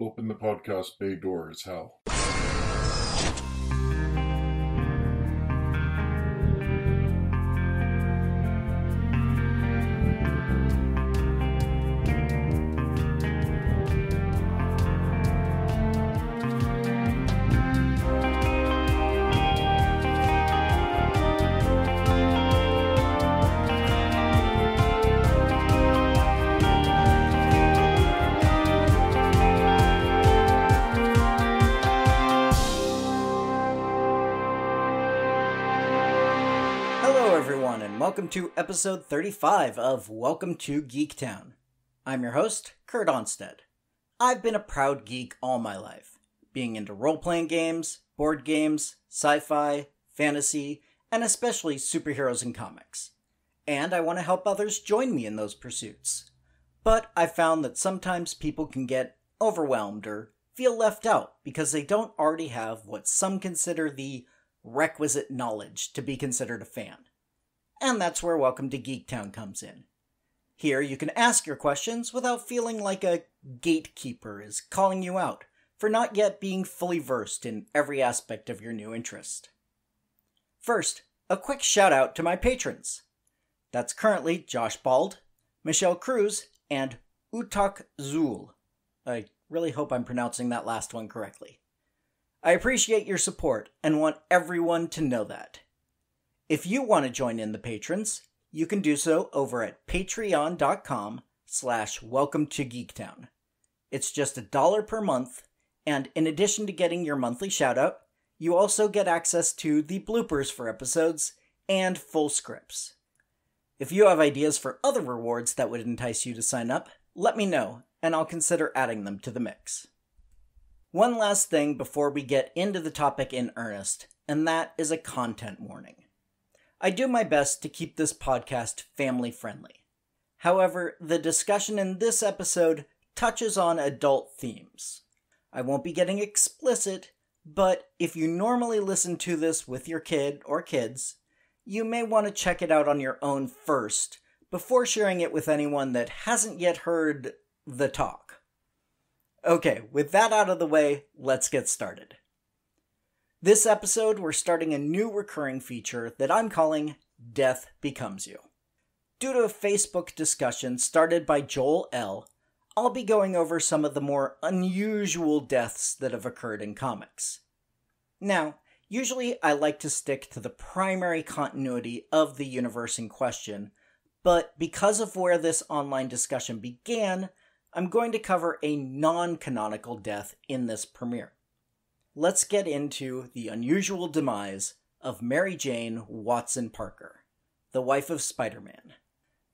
Open the podcast bay door as hell. Welcome to episode 35 of Welcome to Geektown. I'm your host, Kurt Onstead. I've been a proud geek all my life, being into role-playing games, board games, sci-fi, fantasy, and especially superheroes and comics. And I want to help others join me in those pursuits. But I found that sometimes people can get overwhelmed or feel left out because they don't already have what some consider the requisite knowledge to be considered a fan. And that's where Welcome to Geektown comes in. Here you can ask your questions without feeling like a gatekeeper is calling you out for not yet being fully versed in every aspect of your new interest. First, a quick shout out to my patrons. That's currently Josh Bald, Michelle Cruz, and Utak Zul. I really hope I'm pronouncing that last one correctly. I appreciate your support and want everyone to know that. If you want to join in the patrons, you can do so over at patreon.com/welcome-to-geektown. It's just $1 per month, and in addition to getting your monthly shoutout, you also get access to the bloopers for episodes and full scripts. If you have ideas for other rewards that would entice you to sign up, let me know, and I'll consider adding them to the mix. One last thing before we get into the topic in earnest, and that is a content warning. I do my best to keep this podcast family-friendly. However, the discussion in this episode touches on adult themes. I won't be getting explicit, but if you normally listen to this with your kid or kids, you may want to check it out on your own first before sharing it with anyone that hasn't yet heard the talk. Okay, with that out of the way, let's get started. This episode, we're starting a new recurring feature that I'm calling Death Becomes You. Due to a Facebook discussion started by Joel L., I'll be going over some of the more unusual deaths that have occurred in comics. Now, usually I like to stick to the primary continuity of the universe in question, but because of where this online discussion began, I'm going to cover a non-canonical death in this premiere. Let's get into the unusual demise of Mary Jane Watson Parker, the wife of Spider-Man,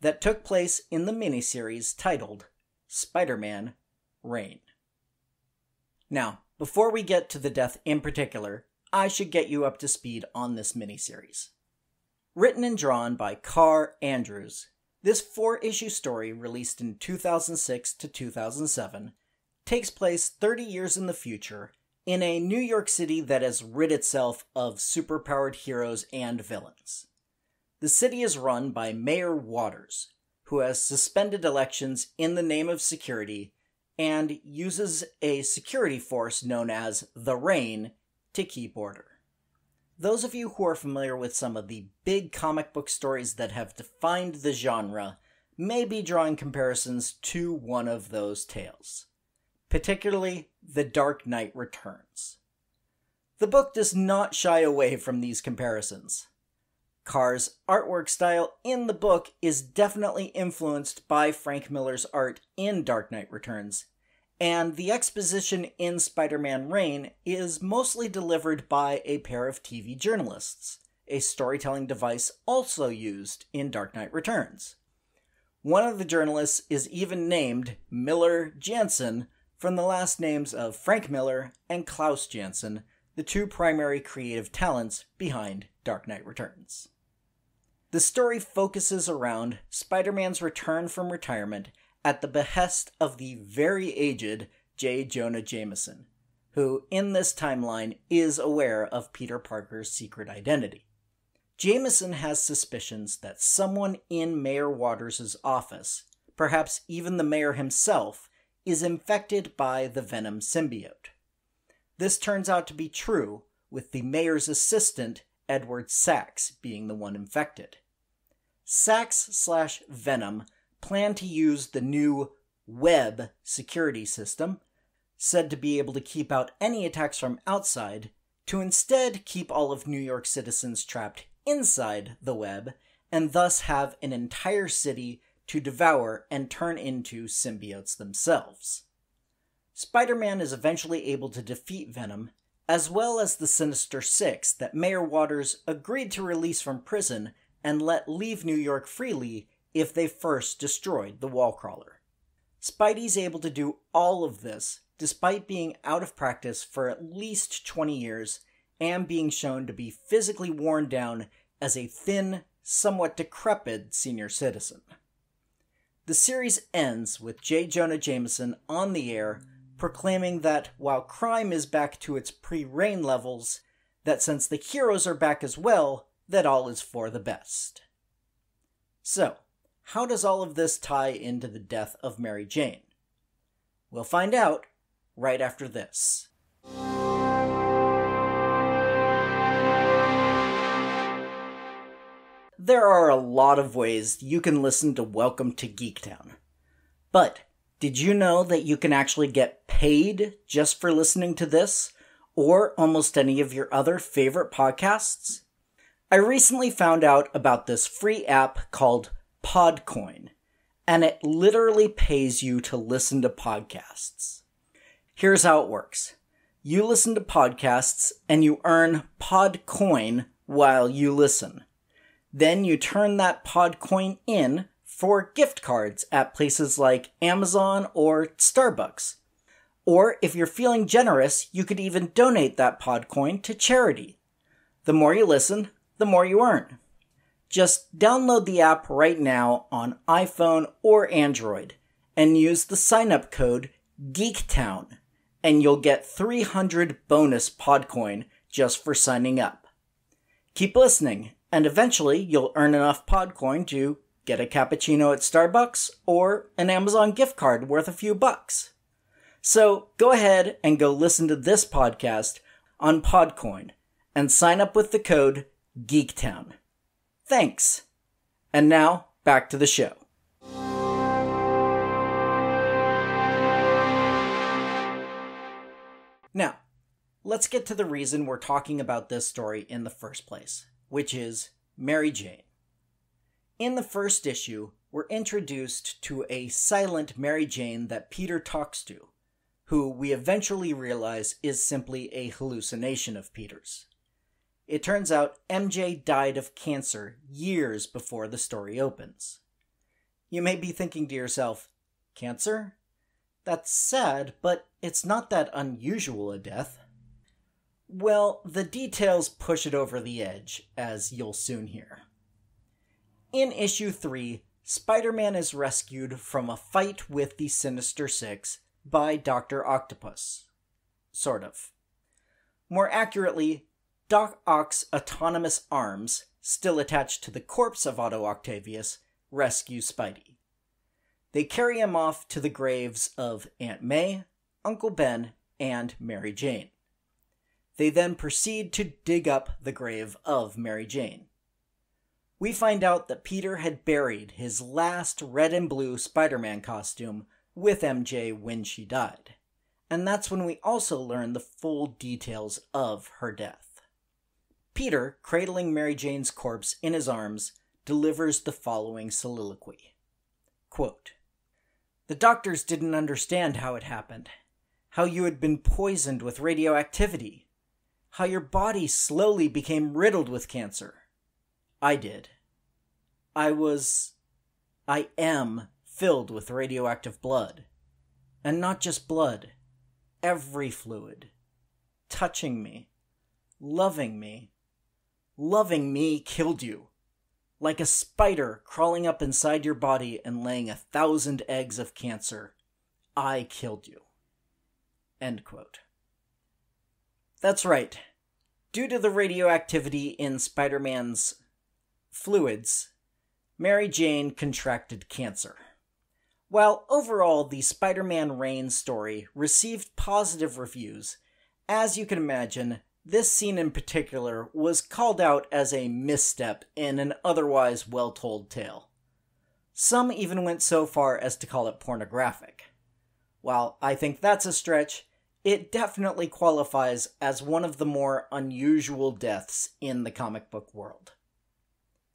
that took place in the miniseries titled Spider-Man Reign. Now, before we get to the death in particular, I should get you up to speed on this miniseries. Written and drawn by Carr Andrews, this 4-issue story released in 2006 to 2007 takes place 30 years in the future in a New York City that has rid itself of superpowered heroes and villains. The city is run by Mayor Waters, who has suspended elections in the name of security and uses a security force known as the Reign to keep order. Those of you who are familiar with some of the big comic book stories that have defined the genre may be drawing comparisons to one of those tales, particularly The Dark Knight Returns. The book does not shy away from these comparisons. Carr's artwork style in the book is definitely influenced by Frank Miller's art in Dark Knight Returns, and the exposition in Spider-Man Reign is mostly delivered by a pair of TV journalists, a storytelling device also used in Dark Knight Returns. One of the journalists is even named Miller Jansen, from the last names of Frank Miller and Klaus Janson, the two primary creative talents behind Dark Knight Returns. The story focuses around Spider-Man's return from retirement at the behest of the very aged J. Jonah Jameson, who in this timeline is aware of Peter Parker's secret identity. Jameson has suspicions that someone in Mayor Waters' office, perhaps even the mayor himself, is infected by the Venom symbiote. This turns out to be true, with the mayor's assistant, Edward Sachs, being the one infected. Sachs/Venom plan to use the new web security system, said to be able to keep out any attacks from outside, to instead keep all of New York citizens trapped inside the web, and thus have an entire city to devour and turn into symbiotes themselves. Spider-Man is eventually able to defeat Venom, as well as the Sinister Six that Mayor Waters agreed to release from prison and let leave New York freely if they first destroyed the Wallcrawler. Spidey's able to do all of this despite being out of practice for at least 20 years and being shown to be physically worn down as a thin, somewhat decrepit senior citizen. The series ends with J. Jonah Jameson on the air proclaiming that while crime is back to its pre-Reign levels, that since the heroes are back as well, that all is for the best. So, how does all of this tie into the death of Mary Jane? We'll find out right after this. There are a lot of ways you can listen to Welcome to Geektown. But did you know that you can actually get paid just for listening to this, or almost any of your other favorite podcasts? I recently found out about this free app called Podcoin, and it literally pays you to listen to podcasts. Here's how it works. You listen to podcasts, and you earn Podcoin while you listen. Then you turn that Podcoin in for gift cards at places like Amazon or Starbucks. Or if you're feeling generous, you could even donate that Podcoin to charity. The more you listen, the more you earn. Just download the app right now on iPhone or Android and use the sign-up code GEEKTOWN, and you'll get 300 bonus Podcoin just for signing up. Keep listening, and eventually you'll earn enough Podcoin to get a cappuccino at Starbucks or an Amazon gift card worth a few bucks. So go ahead and go listen to this podcast on Podcoin and sign up with the code GEEKTOWN. Thanks. And now, back to the show. Now, let's get to the reason we're talking about this story in the first place, which is Mary Jane. In the first issue, we're introduced to a silent Mary Jane that Peter talks to, who we eventually realize is simply a hallucination of Peter's. It turns out MJ died of cancer years before the story opens. You may be thinking to yourself, cancer? That's sad, but it's not that unusual a death. Well, the details push it over the edge, as you'll soon hear. In issue 3, Spider-Man is rescued from a fight with the Sinister Six by Dr. Octopus. Sort of. More accurately, Doc Ock's autonomous arms, still attached to the corpse of Otto Octavius, rescue Spidey. They carry him off to the graves of Aunt May, Uncle Ben, and Mary Jane. They then proceed to dig up the grave of Mary Jane. We find out that Peter had buried his last red and blue Spider-Man costume with MJ when she died. And that's when we also learn the full details of her death. Peter, cradling Mary Jane's corpse in his arms, delivers the following soliloquy. Quote, "The doctors didn't understand how it happened. How you had been poisoned with radioactivity. How your body slowly became riddled with cancer. I did. I am filled with radioactive blood. And not just blood. Every fluid. Touching me. Loving me. Loving me killed you. Like a spider crawling up inside your body and laying 1,000 eggs of cancer. I killed you." End quote. That's right. Due to the radioactivity in Spider-Man's fluids, Mary Jane contracted cancer. While overall the Spider-Man Reigns story received positive reviews, as you can imagine, this scene in particular was called out as a misstep in an otherwise well-told tale. Some even went so far as to call it pornographic. While I think that's a stretch, it definitely qualifies as one of the more unusual deaths in the comic book world.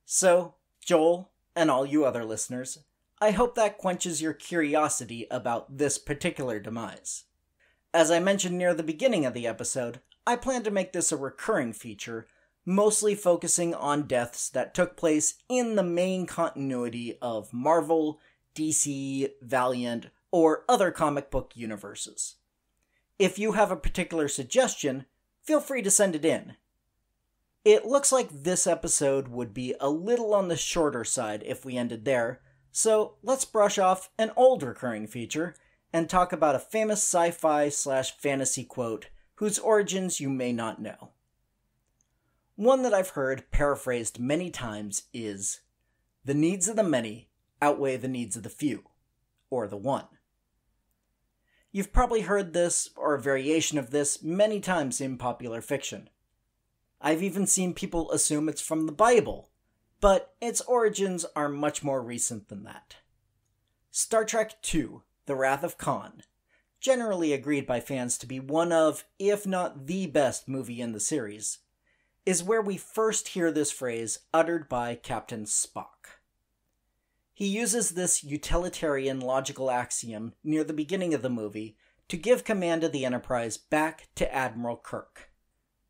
So, Joel, and all you other listeners, I hope that quenches your curiosity about this particular demise. As I mentioned near the beginning of the episode, I plan to make this a recurring feature, mostly focusing on deaths that took place in the main continuity of Marvel, DC, Valiant, or other comic book universes. If you have a particular suggestion, feel free to send it in. It looks like this episode would be a little on the shorter side if we ended there, so let's brush off an old recurring feature and talk about a famous sci-fi/fantasy quote whose origins you may not know. One that I've heard paraphrased many times is, "The needs of the many outweigh the needs of the few, or the one." You've probably heard this, or a variation of this, many times in popular fiction. I've even seen people assume it's from the Bible, but its origins are much more recent than that. Star Trek II, The Wrath of Khan, generally agreed by fans to be one of, if not the best movie in the series, is where we first hear this phrase uttered by Captain Spock. He uses this utilitarian logical axiom near the beginning of the movie to give command of the Enterprise back to Admiral Kirk.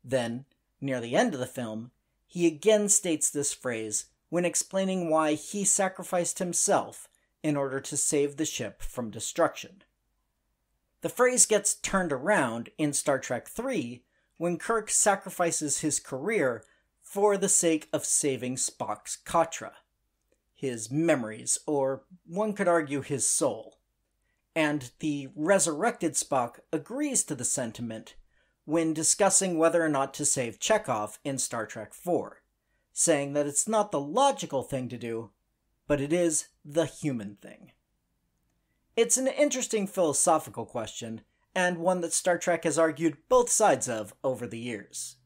Then, near the end of the film, he again states this phrase when explaining why he sacrificed himself in order to save the ship from destruction. The phrase gets turned around in Star Trek III when Kirk sacrifices his career for the sake of saving Spock's Katra, his memories, or one could argue his soul. And the resurrected Spock agrees to the sentiment when discussing whether or not to save Chekhov in Star Trek IV, saying that it's not the logical thing to do, but it is the human thing. It's an interesting philosophical question, and one that Star Trek has argued both sides of over the years.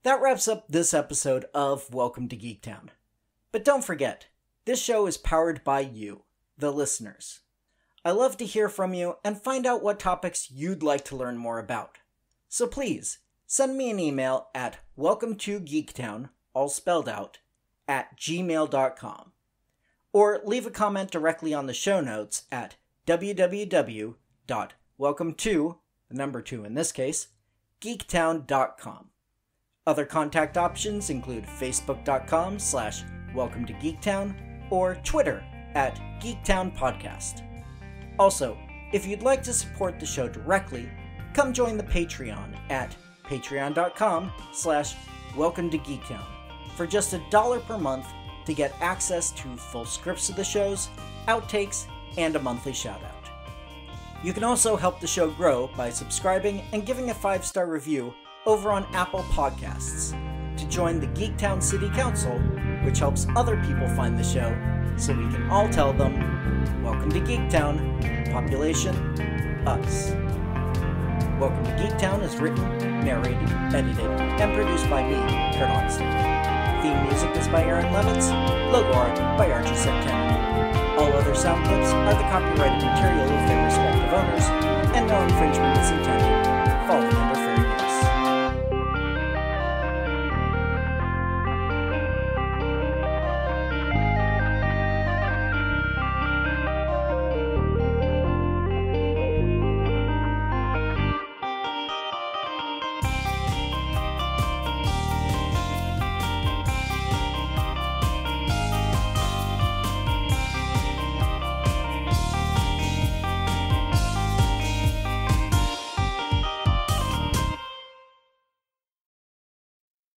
That wraps up this episode of Welcome to Geektown. But don't forget, this show is powered by you, the listeners. I love to hear from you and find out what topics you'd like to learn more about. So please, send me an email at welcometogeektown, all spelled out, @gmail.com. Or leave a comment directly on the show notes at www.welcome2, the number 2 in this case, geektown.com. Other contact options include facebook.com/welcometogeektown or Twitter @geektownpodcast. Also, if you'd like to support the show directly, come join the Patreon at patreon.com/welcometogeektown for just $1 per month to get access to full scripts of the shows, outtakes, and a monthly shoutout. You can also help the show grow by subscribing and giving a 5-star review over on Apple Podcasts to join the Geektown City Council, which helps other people find the show so we can all tell them, "Welcome to Geektown, population, us." Welcome to Geektown is written, narrated, edited, and produced by me, Kurt Honesty. Theme music is by Aaron Levitz, logo art by Archie September. All other sound clips are the copyrighted material of their respective owners, and no infringement is